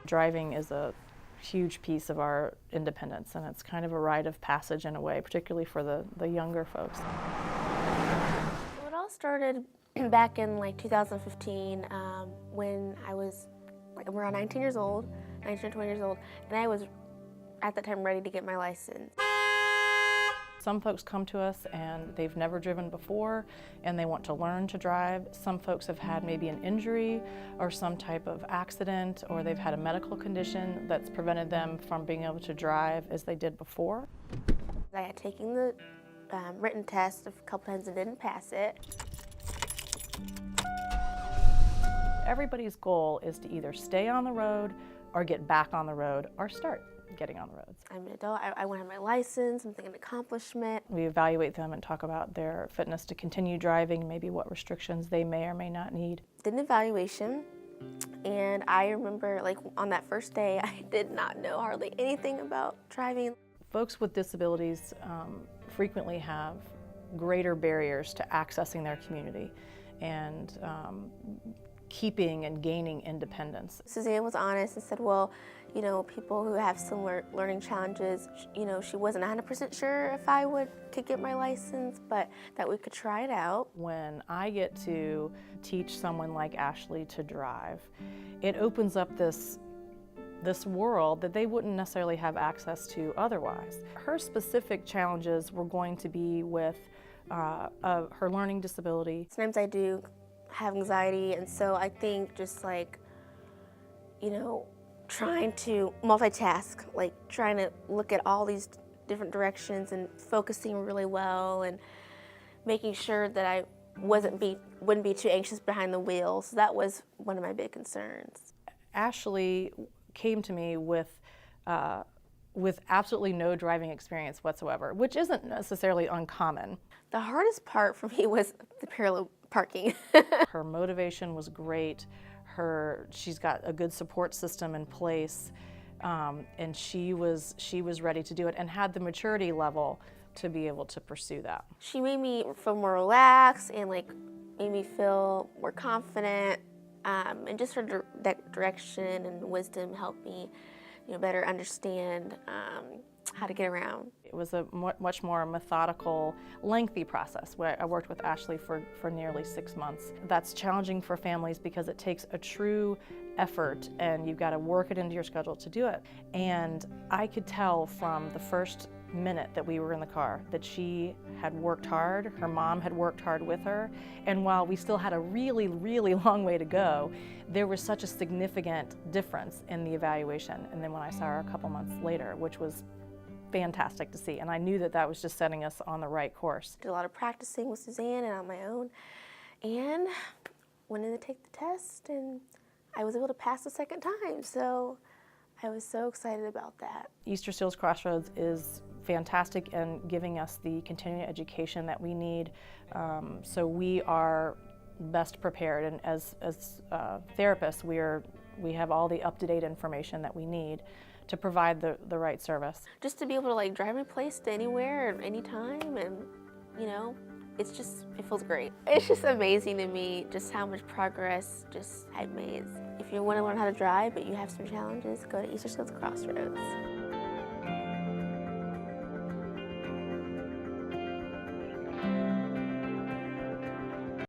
Driving is a huge piece of our independence, and it's kind of a rite of passage in a way, particularly for the younger folks. So it all started back in like 2015 when I was like around 19 years old, 19 or 20 years old, and I was at that time ready to get my license. Some folks come to us and they've never driven before and they want to learn to drive. Some folks have had maybe an injury or some type of accident, or they've had a medical condition that's prevented them from being able to drive as they did before. I had taken the written test a couple times and didn't pass it. Everybody's goal is to either stay on the road or get back on the road or start getting on the roads. I'm an adult, I want to have my license, I'm thinking an accomplishment. We evaluate them and talk about their fitness to continue driving, maybe what restrictions they may or may not need. Did an evaluation, and I remember like on that first day, I did not know hardly anything about driving. Folks with disabilities frequently have greater barriers to accessing their community and keeping and gaining independence. Suzanne was honest and said, well, you know, people who have similar learning challenges, you know, she wasn't 100% sure if I could get my license, but that we could try it out. When I get to teach someone like Ashley to drive, it opens up this world that they wouldn't necessarily have access to otherwise. Her specific challenges were going to be with her learning disability. Sometimes I do have anxiety, and so I think just like, you know, trying to multitask, like trying to look at all these different directions and focusing really well and making sure that I wouldn't be too anxious behind the wheel. So that was one of my big concerns. Ashley came to me with absolutely no driving experience whatsoever, which isn't necessarily uncommon. The hardest part for me was the parallel parking. Her motivation was great. She's got a good support system in place, and she was ready to do it and had the maturity level to be able to pursue that. She made me feel more relaxed and like made me feel more confident, and just her direction and wisdom helped me, you know, better understand how to get around. It was a much more methodical, lengthy process where I worked with Ashley for nearly 6 months. That's challenging for families because it takes a true effort and you've got to work it into your schedule to do it. And I could tell from the first minute that we were in the car that she had worked hard, her mom had worked hard with her, and while we still had a really, really long way to go, there was such a significant difference in the evaluation. And then when I saw her a couple months later, which was fantastic to see, and I knew that that was just setting us on the right course. Did a lot of practicing with Suzanne and on my own, and went in to take the test, and I was able to pass the second time, so I was so excited about that. Easterseals Crossroads is fantastic in giving us the continuing education that we need, so we are best prepared, and as therapists we have all the up-to-date information that we need to provide the right service. Just to be able to like drive my place to anywhere and anytime, and you know, it feels great. It's just amazing to me just how much progress I've made. If you want to learn how to drive but you have some challenges, go to Easterseals Crossroads.